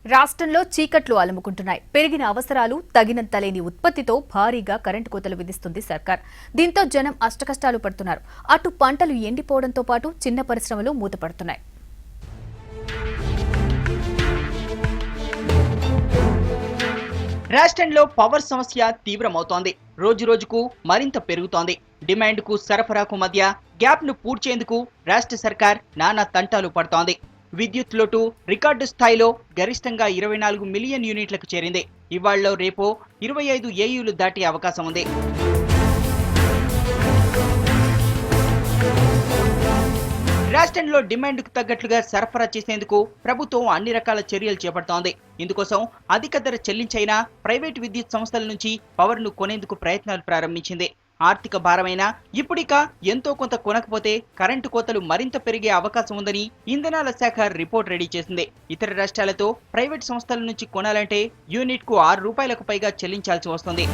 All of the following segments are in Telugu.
రాష్ట్రంలో చీకట్లు అలుముకుంటున్నాయి. పెరిగిన అవసరాలు, తగినంత లేని ఉత్పత్తితో భారీగా కరెంటు కోతలు విధిస్తుంది సర్కార్. దీంతో జనం అష్టకష్టాలు పడుతున్నారు. అటు పంటలు ఎండిపోవడంతో పాటు చిన్న పరిశ్రమలు మూతపడుతున్నాయి. రాష్ట్రంలో పవర్ సమస్య తీవ్రమవుతోంది. రోజు రోజుకు మరింత పెరుగుతోంది. డిమాండ్కు సరఫరాకు మధ్య గ్యాప్ను పూడ్చేందుకు రాష్ట్ర సర్కార్ నానా తంటాలు పడుతోంది. విద్యుత్ లోటు రికార్డు స్థాయిలో గరిష్టంగా 24 మిలియన్ యూనిట్లకు చేరింది. ఇవాళ్లో రేపో 25 ఏయూలు దాటే అవకాశం ఉంది. రాష్ట్రంలో డిమాండ్కు తగ్గట్లుగా సరఫరా చేసేందుకు ప్రభుత్వం అన్ని రకాల చర్యలు చేపడుతోంది. ఇందుకోసం అధిక ధర చెల్లించైనా ప్రైవేటు విద్యుత్ సంస్థల నుంచి పవర్ను కొనేందుకు ప్రయత్నాలు ప్రారంభించింది. ఆర్థిక భారమైనా ఇప్పుడిక ఎంతో కొంత కొనకపోతే కరెంటు కోతలు మరింత పెరిగే అవకాశం ఉందని ఇంధనాల శాఖ రిపోర్ట్ రెడీ చేసింది. ఇతర రాష్ట్రాలతో ప్రైవేట్ సంస్థల నుంచి కొనాలంటే యూనిట్కు 6 రూపాయలకు పైగా చెల్లించాల్సి వస్తుంది.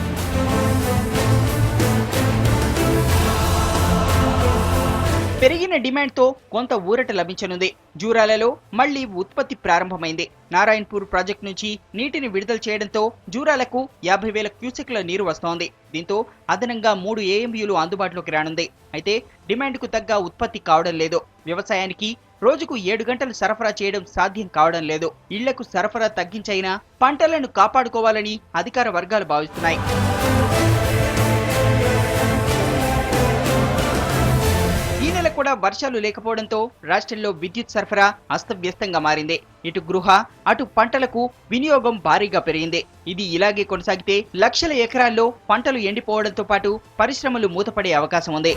పెరిగిన డిమాండ్తో కొంత ఊరట లభించనుంది. జూరాలలో మళ్లీ ఉత్పత్తి ప్రారంభమైంది. నారాయణపూర్ ప్రాజెక్టు నుంచి నీటిని విడుదల చేయడంతో జూరాలకు 50,000 క్యూసెక్ల నీరు వస్తోంది. దీంతో అదనంగా 3 ఏఎంయూలు అందుబాటులోకి రానుంది. అయితే డిమాండ్కు తగ్గ ఉత్పత్తి కావడం లేదు. వ్యవసాయానికి రోజుకు 7 గంటలు సరఫరా చేయడం సాధ్యం కావడం లేదు. ఇళ్లకు సరఫరా తగ్గించైనా పంటలను కాపాడుకోవాలని అధికార వర్గాలు భావిస్తున్నాయి. ఈ నెల కూడా వర్షాలు లేకపోవడంతో రాష్ట్రంలో విద్యుత్ సరఫరా అస్తవ్యస్తంగా మారింది. ఇటు గృహ అటు పంటలకు వినియోగం భారీగా పెరిగింది. ఇది ఇలాగే కొనసాగితే లక్షల ఎకరాల్లో పంటలు ఎండిపోవడంతో పాటు పరిశ్రమలు మూతపడే అవకాశం ఉంది.